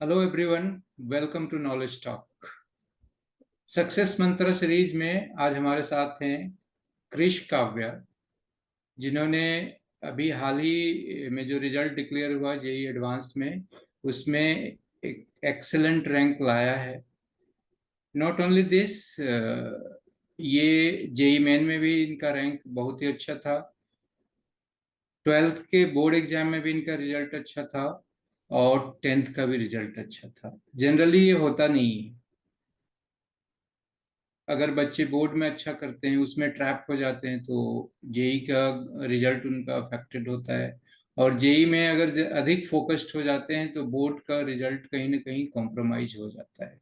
Hello everyone, welcome to knowledge talk. Success mantra series में आज हमारे साथ हैं कृष काव्या, जिन्होंने अभी हाल ही में जो रिजल्ट डिक्लेयर हुआ जेई एडवांस में, उसमें एक एक्सेलेंट रैंक लाया है। नॉट ओनली दिस, ये जेई मेन में भी इनका रैंक बहुत ही अच्छा था। 12th के बोर्ड एग्जाम में भी इनका रिजल्ट अच्छा था और 10th का भी रिजल्ट अच्छा था। जनरली ये होता नहीं है। अगर बच्चे बोर्ड में अच्छा करते हैं, उसमें ट्रैप हो जाते हैं, तो जेई का रिजल्ट उनका अफेक्टेड होता है। और जेई में अगर अधिक फोकस्ड हो जाते हैं तो बोर्ड का रिजल्ट कहीं ना कहीं कॉम्प्रोमाइज हो जाता है।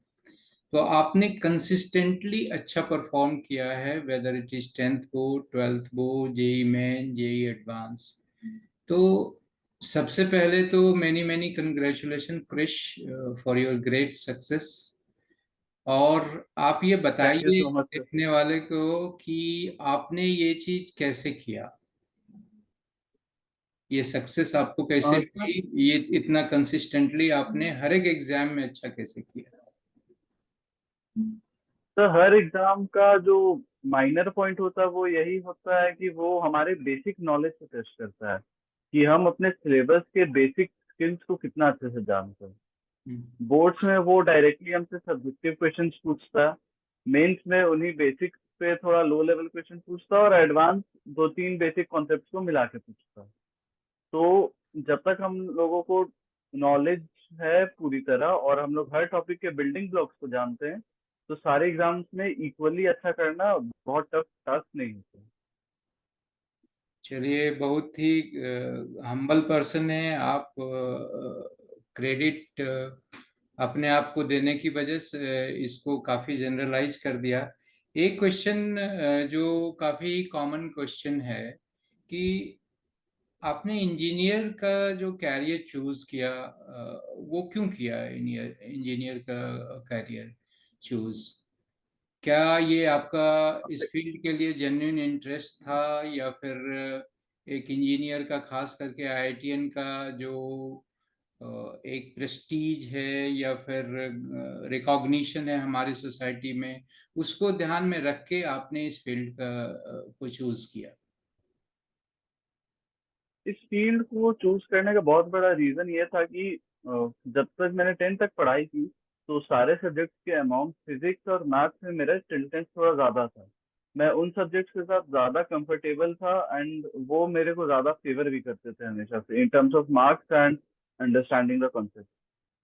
तो आपने कंसिस्टेंटली अच्छा परफॉर्म किया है, whether it is 10th board, 12th board, JEE main, JEE advance. तो सबसे पहले तो many many congratulation Krish for your great success. और आप ये थैंक यू बताइए सो मच सर। देखने वाले को कि आपने ये चीज कैसे किया, ये सक्सेस आपको कैसे सर, मिली, ये इतना कंसिस्टेंटली आपने हर एक एग्जाम में अच्छा कैसे किया। हर एग्जाम का जो माइनर पॉइंट होता है वो यही होता है कि वो हमारे बेसिक नॉलेज से टेस्ट करता है कि हम अपने सिलेबस के बेसिक स्किल्स को कितना अच्छे से जानते हैं। हम्म। बोर्ड्स में वो डायरेक्टली हमसे सब्जेक्टिव क्वेश्चंस पूछता है। मेंस में उन्हीं बेसिक्स पे थोड़ा लो लेवल क्वेश्चन पूछता है और एडवांस दो तीन बेसिक कॉन्सेप्ट्स को मिला के पूछता है। तो जब तक हम लोगों को नॉलेज है पूरी तरह और हम लोग हर टॉपिक के बिल्डिंग ब्लॉक्स को जानते हैं, तो सारे एग्जाम्स में इक्वली अच्छा करना बहुत टफ टास्क नहीं होता। चलिए, बहुत ही हम्बल पर्सन है आप। क्रेडिट अपने आप को देने की वजह से इसको काफी जनरलाइज कर दिया। एक क्वेश्चन जो काफी कॉमन क्वेश्चन है कि आपने इंजीनियर का जो कैरियर चूज किया, वो क्यों किया इंजीनियर का कैरियर चूज? क्या ये आपका इस फील्ड के लिए जेन्युइन इंटरेस्ट था, या फिर एक इंजीनियर का, खास करके आईआईटीएन का जो एक प्रेस्टीज है या फिर रिकॉग्निशन है हमारी सोसाइटी में, उसको ध्यान में रख के आपने इस फील्ड का को चूज किया? इस फील्ड को चूज करने का बहुत बड़ा रीजन ये था कि जब तक मैंने 10th तक पढ़ाई की तो सारे सब्जेक्ट्स के अमाउंट फिजिक्स और मैथ्स में मेरा स्टिल्टेंस थोड़ा ज्यादा था। मैं उन सब्जेक्ट्स के साथ ज्यादा कंफर्टेबल था एंड वो मेरे को ज्यादा फेवर भी करते थे हमेशा से in terms of marks and understanding the concept.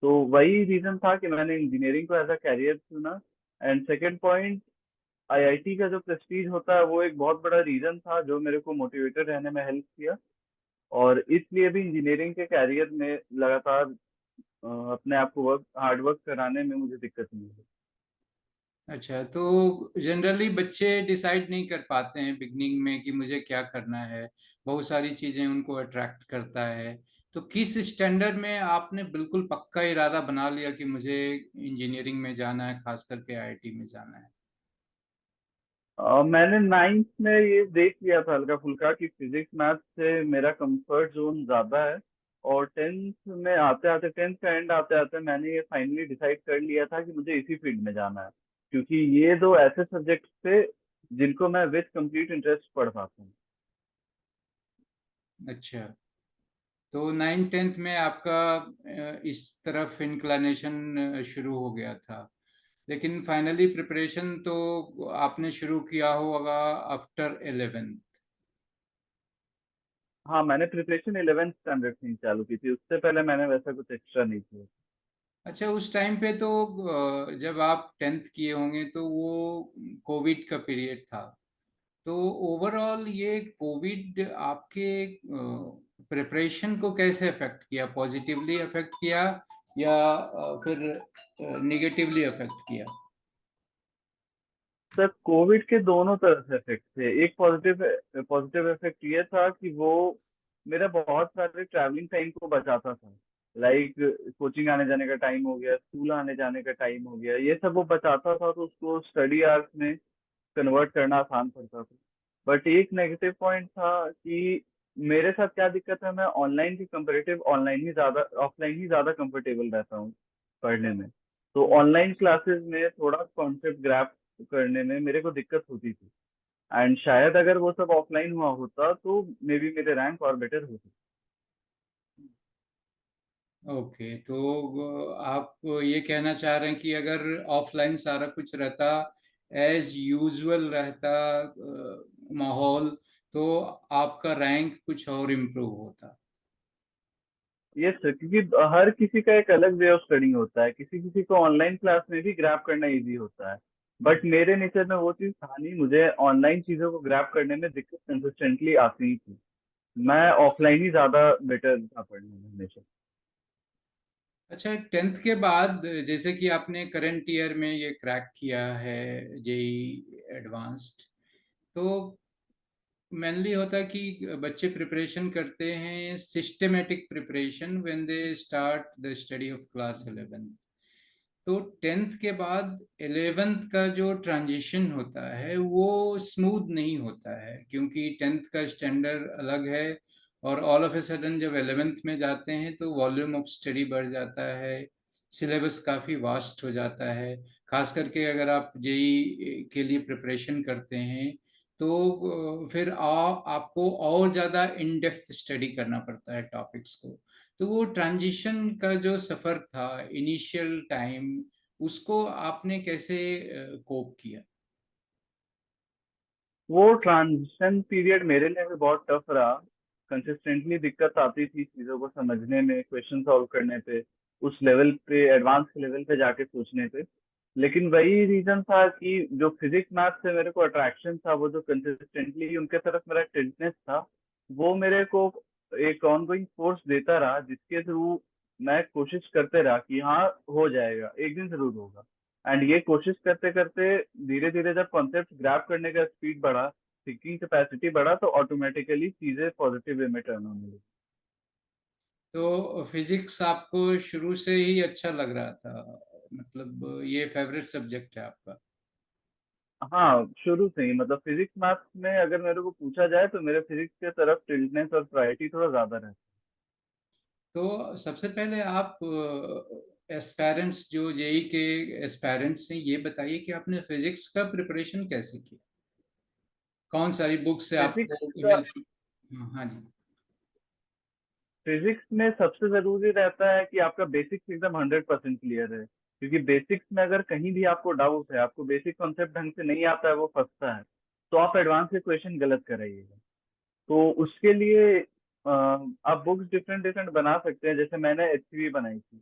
तो वही रीजन था कि मैंने इंजीनियरिंग को एज अ कैरियर चुना। एंड सेकेंड पॉइंट, आईआईटी का जो प्रेस्टीज होता है वो एक बहुत बड़ा रीजन था जो मेरे को मोटिवेटेड रहने में हेल्प किया। और इसलिए भी इंजीनियरिंग के कैरियर में लगातार अपने आप को हार्ड वर्क कराने में मुझे दिक्कत नहीं हुई। अच्छा, तो जनरली बच्चे डिसाइड नहीं कर पाते हैं बिगनिंग में कि मुझे क्या करना है। बहुत सारी चीजें उनको अट्रैक्ट करता है। तो किस स्टैंडर्ड में आपने बिल्कुल पक्का इरादा बना लिया कि मुझे इंजीनियरिंग में जाना है, खास करके आईआईटी में जाना है? मैंने 9th में ये देख लिया था हल्का फुल्का कि फिजिक्स मैथ से मेरा कंफर्ट जोन ज्यादा है। और 10th में आते आते 10th का एंड आते आते मैंने ये फाइनली डिसाइड कर लिया था कि मुझे इसी फील्ड में जाना है, क्योंकि ये दो ऐसे सब्जेक्ट थे जिनको मैं विद कंप्लीट इंटरेस्ट पढ़ पाता हूँ। अच्छा, तो 9th 10th में आपका इस तरफ इंक्लिनेशन शुरू हो गया था, लेकिन फाइनली प्रिपरेशन तो आपने शुरू किया होगा आफ्टर 11th। हाँ, मैंने प्रिपरेशन 11th स्टैंडर्ड से ही चालू की थी, उससे पहले मैंने वैसा कुछ एक्स्ट्रा नहीं किया। अच्छा, उस टाइम पे तो जब आप 10th किए होंगे तो वो कोविड का पीरियड था। तो ओवरऑल ये कोविड आपके प्रिपरेशन को कैसे अफेक्ट किया? पॉजिटिवली अफेक्ट किया या फिर निगेटिवली अफेक्ट किया? सर, कोविड के दोनों तरह से इफेक्ट थे। एक पॉजिटिव पॉजिटिव इफेक्ट ये था कि वो मेरा बहुत सारे ट्रैवलिंग टाइम को बचाता था। लाइक कोचिंग आने जाने का टाइम हो गया, स्कूल आने जाने का टाइम हो गया, ये सब वो बचाता था तो उसको स्टडी आवर्स में कन्वर्ट करना आसान पड़ता था। बट एक नेगेटिव पॉइंट था कि मेरे साथ क्या दिक्कत है, मैं ऑनलाइन की कंपेरेटिव ऑनलाइन ही ज्यादा ऑफलाइन ही ज्यादा कंफर्टेबल रहता हूँ। पढ़ने में। तो ऑनलाइन क्लासेस में थोड़ा कॉन्सेप्ट ग्रैप करने में मेरे को दिक्कत होती थी। एंड शायद अगर वो सब ऑफलाइन हुआ होता तो मे बी मेरे रैंक और बेटर होते। ओके, तो आप ये कहना चाह रहे हैं कि अगर ऑफलाइन सारा कुछ रहता, एज यूजुअल रहता माहौल, तो आपका रैंक कुछ और इम्प्रूव होता। यस सर, क्योंकि हर किसी का एक अलग वे ऑफ स्टडिंग होता है। किसी किसी को ऑनलाइन क्लास में भी ग्रैप करना इजी होता है, बट मेरे नेचर में वो चीज़ था नहीं। मुझे ऑनलाइन चीज़ों को ग्रैप करने में दिक्कत कंसिस्टेंटली आती ही थी। मैं ऑफलाइन ही ज़्यादा बेटर था पढ़ने में हमेशा। अच्छा, टेंथ के बाद जैसे कि आपने करंट ईयर में ये क्रैक किया है, जेई एडवांस्ड, तो मेनली होता है कि बच्चे प्रिपरेशन करते हैं, systematic preparation when they start the study of class 11। तो टेंथ के बाद 11th का जो ट्रांजिशन होता है वो स्मूथ नहीं होता है, क्योंकि टेंथ का स्टैंडर्ड अलग है, और ऑल ऑफ ए सडन जब 11th में जाते हैं तो वॉल्यूम ऑफ स्टडी बढ़ जाता है, सिलेबस काफ़ी वास्ट हो जाता है। खास करके अगर आप जेई के लिए प्रिपरेशन करते हैं तो फिर आपको और ज़्यादा इन डेप्थ स्टडी करना पड़ता है टॉपिक्स को। तो वो ट्रांजिशन का जो सफ़र था, इनिशियल टाइम, उसको आपने कैसे कोप किया? वो ट्रांजिशन पीरियड मेरे लिए भी बहुत टफ रहा। कंसिस्टेंटली दिक्कत आती थी चीज़ों को समझने में, क्वेश्चन सॉल्व करने पे, उस लेवल पे, एडवांस लेवल पे जाके सोचने पे। लेकिन वही रीजन था कि जो फिजिक्स मैथ से मेरे को अट्रैक्शन था, वो जो कंसिस्टेंटली उनके तरफ मेरा टिल्टनेस था, वो मेरे को एक ऑनगोइंग फोर्स देता रहा, जिसके थ्रू मैं कोशिश करते रहा कि हाँ हो जाएगा, एक दिन जरूर होगा। एंड ये कोशिश करते करते धीरे धीरे जब कॉन्सेप्ट ग्रैप करने का स्पीड बढ़ा, थिंकिंग कैपेसिटी बढ़ा, तो ऑटोमेटिकली चीजें पॉजिटिव वे में टर्न होने लगी। तो फिजिक्स आपको शुरू से ही अच्छा लग रहा था, मतलब ये फेवरेट सब्जेक्ट है आपका? हाँ, शुरू से ही मतलब फिजिक्स मैथ्स में अगर मेरे को पूछा जाए तो मेरे फिजिक्स के तरफ टिल्टनेस और प्रायोरिटी थोड़ा ज्यादा रहता तो सबसे पहले आप एस्पायरेंट्स, जो जेई के एस्पायरेंट्स हैं, ये बताइए कि आपने फिजिक्स का प्रिपरेशन कैसे किया, कौन सारी बुक से है। आपको फिजिक्स का, हेल्प? हाँ हाँ जी। फिजिक्स में सबसे जरूरी रहता है कि आपका बेसिक्स एकदम 100% क्लियर है। क्योंकि बेसिक्स में अगर कहीं भी आपको डाउट है, आपको बेसिक कॉन्सेप्ट ढंग से नहीं आता है, वो फंसता है, तो आप एडवांस के क्वेश्चन गलत कराइएगा। तो उसके लिए आप बुक्स डिफरेंट डिफरेंट बना सकते हैं। जैसे मैंने एचसीवी बनाई थी।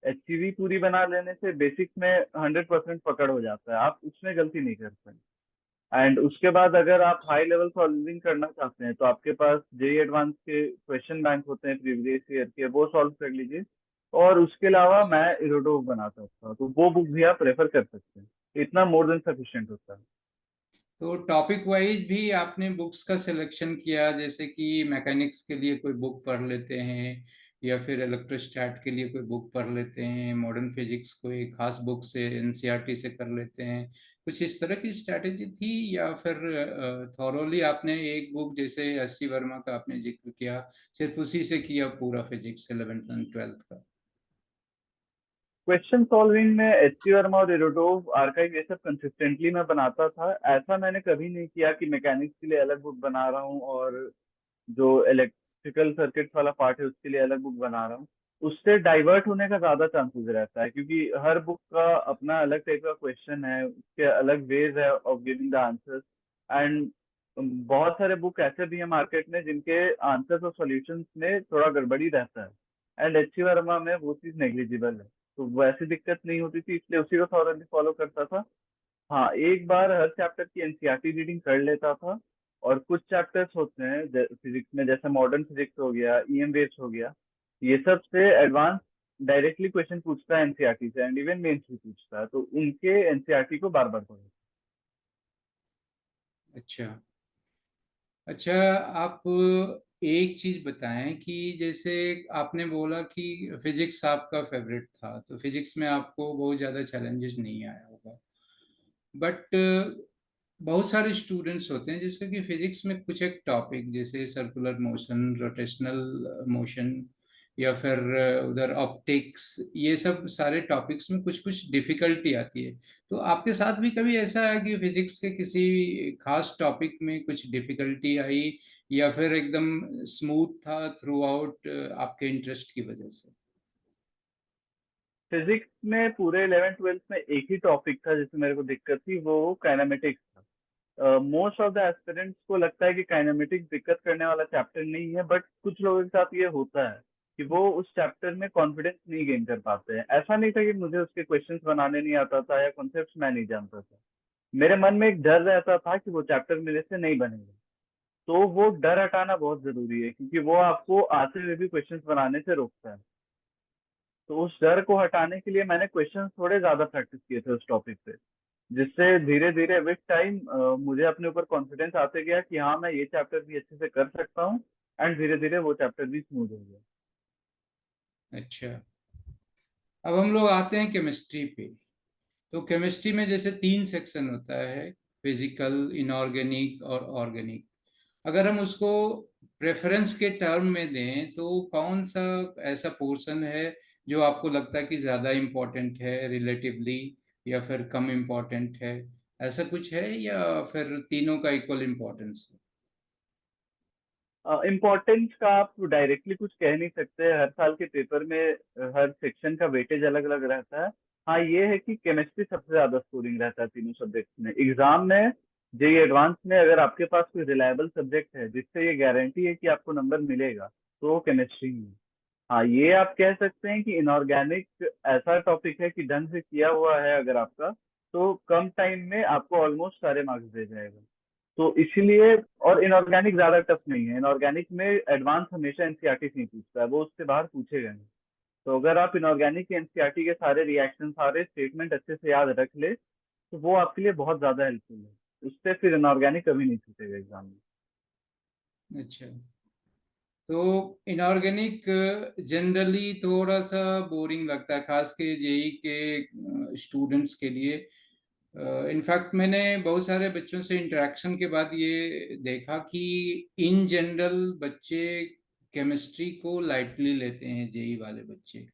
एचसीवी पूरी बना लेने से बेसिक्स में 100% पकड़ हो जाता है, आप उसमें गलती नहीं कर पाए। एंड उसके बाद अगर आप हाई लेवल सॉल्विंग करना चाहते हैं तो आपके पास जेई एडवांस के क्वेश्चन बैंक होते हैं प्रीवियस ईयर के, वो सॉल्व कर लीजिए। और उसके अलावा मैं इरोडोव बनाता था, तो वो बुक भी आप रेफर कर सकते हैं। इतना मोर देन सफिशिएंट होता है। तो टॉपिक वाइज भी आपने बुक्स का सिलेक्शन किया, जैसे कि मैकेनिक्स के लिए कोई बुक पढ़ लेते हैं, या फिर इलेक्ट्रोस्टैट के लिए कोई बुक पढ़ लेते हैं, मॉडर्न फिजिक्स कोई खास बुक से एनसीईआरटी से कर लेते हैं, कुछ इस तरह की स्ट्रैटेजी थी? या फिर थॉरोली आपने एक बुक जैसे एस सी वर्मा का आपने जिक्र किया, सिर्फ उसी से किया पूरा फिजिक्स 11th एंड 12th का? क्वेश्चन सॉल्विंग में एचसी वर्मा और इरोडोव आर्काइव ये सब कंसिस्टेंटली मैं बनाता था। ऐसा मैंने कभी नहीं किया कि मैकेनिक्स के लिए अलग बुक बना रहा हूँ और जो इलेक्ट्रिकल सर्किट्स वाला पार्ट है उसके लिए अलग बुक बना रहा हूँ। उससे डाइवर्ट होने का ज्यादा चांसेस रहता है, क्योंकि हर बुक का अपना अलग टाइप का क्वेश्चन है, उसके अलग वेज है of giving the answers. And बहुत सारे बुक ऐसे भी हैं मार्केट में जिनके आंसर्स और सॉल्यूशंस में थोड़ा गड़बड़ी रहता है, एंड एच वर्मा में वो चीज नेग्लिजिबल है। तो वैसी दिक्कत नहीं होती थी, इसलिए उसी को थॉरली फॉलो करता था। हाँ, एक बार हर चैप्टर की एनसीईआरटी रीडिंग कर लेता था। और कुछ चैप्टर्स होते हैं फिजिक्स में, जैसे मॉडर्न फिजिक्स हो गया, ईएम वेव्स हो गया, ये सब से एडवांस डायरेक्टली क्वेश्चन पूछता है एनसीईआरटी से, एंड इवन मेंस भी पूछता है, तो उनके एनसीईआरटी को बार बार पढ़ो। अच्छा। अच्छा, आप एक चीज बताएं कि जैसे आपने बोला कि फिजिक्स आपका फेवरेट था, तो फिजिक्स में आपको बहुत ज़्यादा चैलेंजेस नहीं आया होगा, बट बहुत सारे स्टूडेंट्स होते हैं जिसका कि फिजिक्स में कुछ एक टॉपिक जैसे सर्कुलर मोशन, रोटेशनल मोशन, या फिर उधर ऑप्टिक्स, ये सब सारे टॉपिक्स में कुछ कुछ डिफिकल्टी आती है। तो आपके साथ भी कभी ऐसा है कि फिजिक्स के किसी खास टॉपिक में कुछ डिफिकल्टी आई, या फिर एकदम स्मूथ था थ्रू आउट आपके इंटरेस्ट की वजह से? फिजिक्स में पूरे 11th 12th में एक ही टॉपिक था जिसमें मेरे को दिक्कत थी, वो काइनेमेटिक्स था। मोस्ट ऑफ द एस्पिरेंट्स को लगता है कि काइनेमेटिक्स दिक्कत करने वाला चैप्टर नहीं है, बट कुछ लोगों के साथ ये होता है कि वो उस चैप्टर में कॉन्फिडेंस नहीं गेन कर पाते हैं। ऐसा नहीं था कि मुझे उसके क्वेश्चंस बनाने नहीं आता था या कॉन्सेप्ट्स मैं नहीं जानता था, मेरे मन में एक डर रहता था कि वो चैप्टर मेरे से नहीं बनेगा। तो वो डर हटाना बहुत जरूरी है, क्योंकि वो आपको आते हुए भी क्वेश्चंस बनाने से रोकता है। तो उस डर को हटाने के लिए मैंने क्वेश्चंस थोड़े ज्यादा प्रैक्टिस किए थे उस टॉपिक पे, जिससे धीरे धीरे विद टाइम मुझे अपने ऊपर कॉन्फिडेंस आते गया कि हाँ मैं ये चैप्टर भी अच्छे से कर सकता हूँ। एंड धीरे धीरे वो चैप्टर भी स्मूथ हो गया। अच्छा, अब हम लोग आते हैं केमिस्ट्री पे। तो केमिस्ट्री में जैसे तीन सेक्शन होता है, फिजिकल, इनऑर्गेनिक और ऑर्गेनिक। अगर हम उसको प्रेफरेंस के टर्म में दें तो कौन सा ऐसा पोर्शन है जो आपको लगता है कि ज़्यादा इम्पोर्टेंट है रिलेटिवली, या फिर कम इम्पोर्टेंट है? ऐसा कुछ है या फिर तीनों का इक्वल इम्पोर्टेंस है? इम्पोर्टेंस का आप डायरेक्टली कुछ कह नहीं सकते, हर साल के पेपर में हर सेक्शन का वेटेज अलग अलग रहता है। हाँ ये है कि केमिस्ट्री सबसे ज्यादा स्कोरिंग रहता है तीनों सब्जेक्ट में एग्जाम में। जेई एडवांस में अगर आपके पास कोई रिलायबल सब्जेक्ट है जिससे ये गारंटी है कि आपको नंबर मिलेगा, तो वो केमिस्ट्री ही है। हाँ ये आप कह सकते हैं कि इनऑर्गेनिक ऐसा टॉपिक है कि ढंग से किया हुआ है अगर आपका, तो कम टाइम में आपको ऑलमोस्ट सारे मार्क्स दे जाएगा। तो इसीलिए, और इनऑर्गेनिक ज्यादा टफ नहीं है, इनऑर्गेनिक में एडवांस हमेशा एनसीईआरटी से नहीं पूछता है, वो उससे बाहर पूछेगा नहीं। तो अगर आप इनऑर्गेनिक के एनसीईआरटी के सारे रिएक्शन सारे स्टेटमेंट अच्छे से याद रख ले, तो वो आपके लिए बहुत ज्यादा हेल्पफुल है, उससे फिर इनऑर्गेनिक कभी नहीं छूटेगा एग्जाम में। अच्छा, तो इनऑर्गेनिक जनरली थोड़ा सा बोरिंग लगता है, खास के जेई के स्टूडेंट्स के लिए। इनफैक्ट मैंने बहुत सारे बच्चों से इंटरेक्शन के बाद ये देखा कि इन जनरल बच्चे केमिस्ट्री को लाइटली लेते हैं, जेई वाले बच्चे।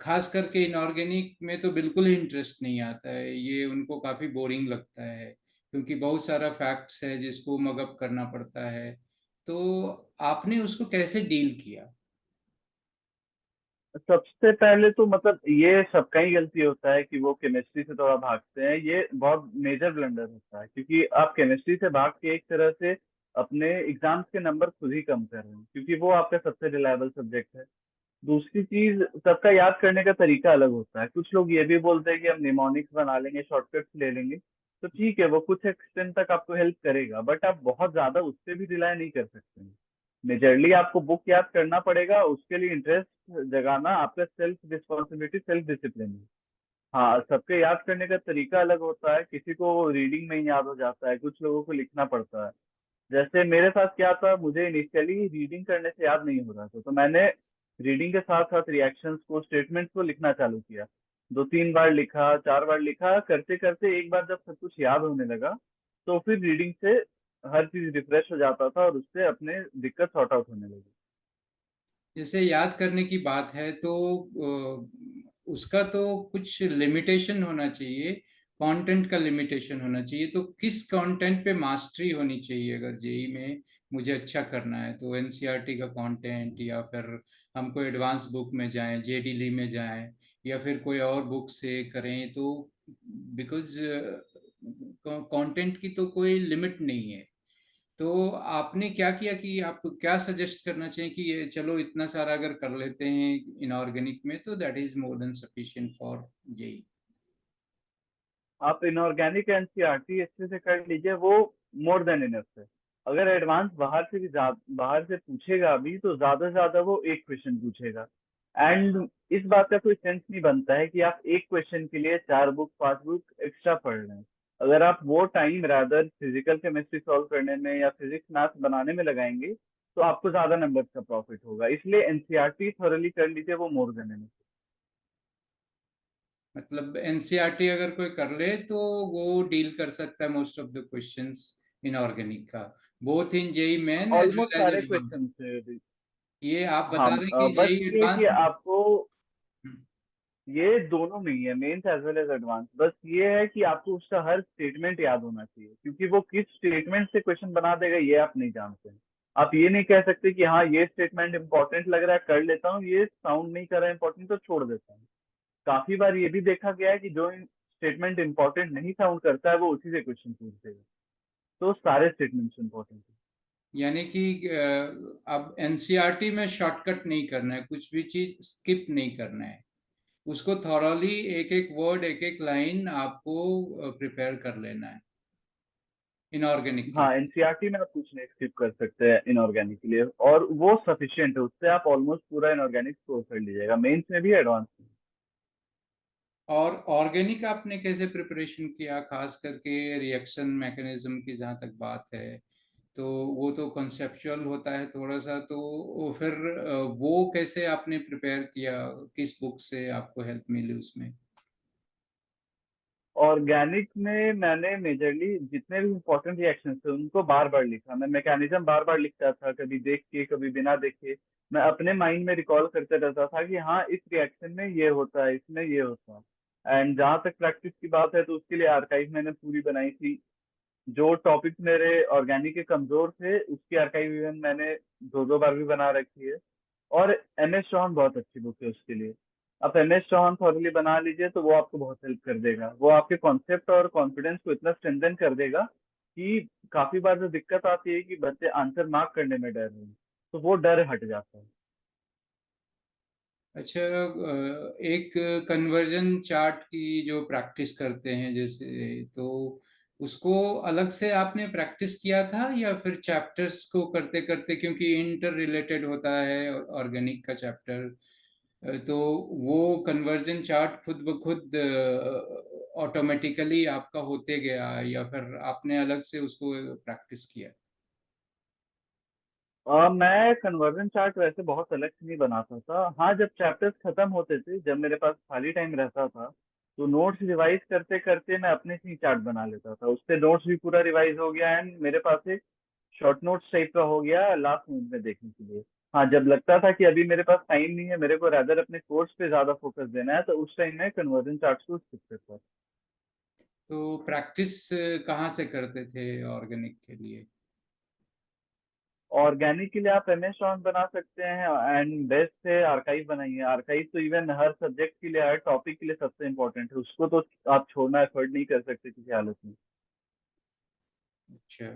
खास करके इनऑर्गेनिक में तो बिल्कुल ही इंटरेस्ट नहीं आता है, ये उनको काफी बोरिंग लगता है, क्योंकि बहुत सारा फैक्ट्स है जिसको मगअप करना पड़ता है। तो आपने उसको कैसे डील किया? सबसे पहले तो मतलब ये सबका ही गलती होता है कि वो केमिस्ट्री से थोड़ा भागते हैं, ये बहुत मेजर ब्लंडर होता है, क्योंकि आप केमिस्ट्री से भाग के एक तरह से अपने एग्जाम्स के नंबर खुद ही कम कर रहे हैं, क्योंकि वो आपका सबसे रिलायबल सब्जेक्ट है। दूसरी चीज, सबका याद करने का तरीका अलग होता है। कुछ लोग ये भी बोलते हैं कि हम निमोनिक्स बना लेंगे, शॉर्टकट्स ले लेंगे, तो ठीक है वो कुछ एक्सटेंट तक आपको हेल्प करेगा, बट आप बहुत ज्यादा उस पर भी रिलाय नहीं कर सकते हैं। मेजरली आपको बुक याद करना पड़ेगा, उसके लिए इंटरेस्ट जगाना आपका सेल्फ रिस्पॉन्सिबिलिटी, सेल्फ डिसिप्लिन है। हाँ सबके याद करने का तरीका अलग होता है, किसी को रीडिंग में ही याद हो जाता है, कुछ लोगों को लिखना पड़ता है। जैसे मेरे साथ क्या था, मुझे इनिशियली रीडिंग करने से याद नहीं हो रहा था, तो मैंने रीडिंग के साथ साथ रिएक्शंस को, स्टेटमेंट्स को लिखना चालू किया। 2 3 बार लिखा, 4 बार लिखा, करते करते एक बार जब सब कुछ याद होने लगा, तो फिर रीडिंग से हर चीज रिफ्रेश हो जाता था और उससे अपने दिक्कत सॉर्ट आउट होने लगी। जैसे याद करने की बात है तो उसका तो कुछ लिमिटेशन होना चाहिए, कंटेंट का लिमिटेशन होना चाहिए। तो किस कंटेंट पे मास्टरी होनी चाहिए अगर जेई में मुझे अच्छा करना है? तो एनसीईआरटी का कंटेंट, या फिर हमको एडवांस बुक में जाएं, जेडी ली में जाएं, या फिर कोई और बुक से करें? तो बिकॉज कंटेंट की तो कोई लिमिट नहीं है। तो आपने क्या किया कि आप क्या सजेस्ट करना चाहिए कि ये चलो इतना सारा अगर कर लेते हैं इनऑर्गेनिक में तो that is more than sufficient for JEE? आप इनऑर्गेनिक एनसीईआरटी अच्छे से कर लीजिए, वो मोर देन इनफ है। अगर एडवांस बाहर से भी बाहर से पूछेगा भी, तो ज्यादा से ज्यादा वो एक क्वेश्चन पूछेगा। एंड इस बात का कोई सेंस नहीं बनता है कि आप एक क्वेश्चन के लिए 4 बुक 5 बुक एक्स्ट्रा पढ़ रहे हैं। अगर आप वो time rather physical chemistry solve करने में या फिजिक्स मैथ्स बनाने में लगाएंगे, तो आपको ज्यादा नंबर का प्रॉफिट होगा। इसलिए एनसीईआरटी थोरली कर लीजिए, वो मोर देन इनफ। मतलब एनसीईआरटी अगर कोई कर ले तो वो डील कर सकता है most of the questions inorganic का, both in JEE Main as almost well as सारे एडवांस। क्वेश्चन ये आप हाँ, बता दें कि बस जेई ये कि एडवांस। आपको ये दोनों में ही है, mains as well as advance. बस ये है कि आपको उसका हर स्टेटमेंट याद होना चाहिए, क्योंकि वो किस स्टेटमेंट से क्वेश्चन बना देगा ये आप नहीं जानते हैं। आप ये नहीं कह सकते कि हाँ ये स्टेटमेंट इंपॉर्टेंट लग रहा है कर लेता हूँ, ये साउंड नहीं कर रहा है इंपॉर्टेंट तो छोड़ देता हूँ। काफी बार ये भी देखा गया है कि जो स्टेटमेंट इंपॉर्टेंट नहीं साउंड करता है वो उसी से क्वेश्चन पूछ देगा। तो सारे स्टेटमेंट्स इंपॉर्टेंट है। यानी कि अब एनसीईआरटी में शॉर्टकट नहीं करना है, कुछ भी चीज स्किप नहीं करना है, उसको थॉरली एक एक वर्ड एक एक लाइन आपको प्रिपेयर कर लेना है इनऑर्गेनिक के लिए। हाँ, एनसीईआरटी में आप कुछ नहीं स्किप कर सकते हैं इनऑर्गेनिक के लिए, और वो सफिशियंट है, उससे आप ऑलमोस्ट पूरा इनऑर्गेनिक स्कोर कर लीजिएगा, मेंस में भी एडवांस में। और ऑर्गेनिक आपने कैसे प्रिपरेशन किया, खास करके रिएक्शन मैकेनिज्म की जहाँ तक बात है, तो वो तो कॉन्सेप्चुअल होता है थोड़ा सा, तो फिर वो कैसे आपने प्रिपेयर किया, किस बुक से आपको हेल्प मिली उसमें? ऑर्गेनिक में मैंने मेजरली जितने भी इंपॉर्टेंट रिएक्शन थे उनको बार बार लिखा। मैं मैकेनिज्म बार बार लिखता था, कभी देख के कभी बिना देखे। मैं अपने माइंड में रिकॉल करते रहता था कि हाँ इस रिएक्शन में ये होता है, इसमें ये होता है। एंड जहाँ तक प्रैक्टिस की बात है तो उसके लिए आर्काइव मैंने पूरी बनाई थी। जो टॉपिक मेरे ऑर्गेनिक के कमजोर थे उसकी आर्काइव इवन मैंने दो दो बार भी बना रखी है। और एम एस चौहान बहुत अच्छी बुक है उसके लिए। आप एम एस चौहान थॉरली बना लीजिए तो वो आपको बहुत हेल्प कर देगा, वो आपके कॉन्सेप्ट और कॉन्फिडेंस को इतना स्ट्रेंथन कर देगा कि काफी बार जो दिक्कत आती है कि बच्चे आंसर मार्क करने में डर रहे हैं, तो वो डर हट जाता है। अच्छा, एक कन्वर्जन चार्ट की जो प्रैक्टिस करते हैं जैसे, तो उसको अलग से आपने प्रैक्टिस किया था या फिर चैप्टर्स को करते करते, क्योंकि इंटर रिलेटेड होता है ऑर्गेनिक का चैप्टर, तो वो कन्वर्जन चार्ट खुद ब खुद ऑटोमेटिकली आपका होते गया, या फिर आपने अलग से उसको प्रैक्टिस किया? मैं कन्वर्जन चार्ट वैसे बहुत अलग से नहीं बनाता था। हाँ, जब चैप्टर्स खत्म होते थे, जब मेरे पास खाली टाइम रहता था, तो नोट्स रिवाइज करते करते मैं अपने से ही चार्ट बना लेता था। उससे नोट्स भी पूरा रिवाइज हो गया एंड मेरे पास एक शॉर्ट नोट्स टाइप का हो गया लास्ट मिनट में देखने के लिए। हाँ, जब लगता था कि अभी मेरे पास टाइम नहीं है, मेरे को रैदर अपने कोर्स पे ज्यादा फोकस देना है, तो उस टाइम मैं कन्वर्जन चार्ट को स्किप करता था। तो प्रैक्टिस कहाँ से करते थे ऑर्गेनिक के लिए? ऑर्गेनिक के लिए आप एमएस शॉर्ट बना सकते हैं एंड बेस्ट है आर्काइव बनाइए। आर्काइव तो इवन हर सब्जेक्ट के लिए, हर टॉपिक के लिए सबसे इम्पोर्टेंट है, उसको तो आप छोड़ना एफर्ट नहीं कर सकते किसी हालत में। अच्छा।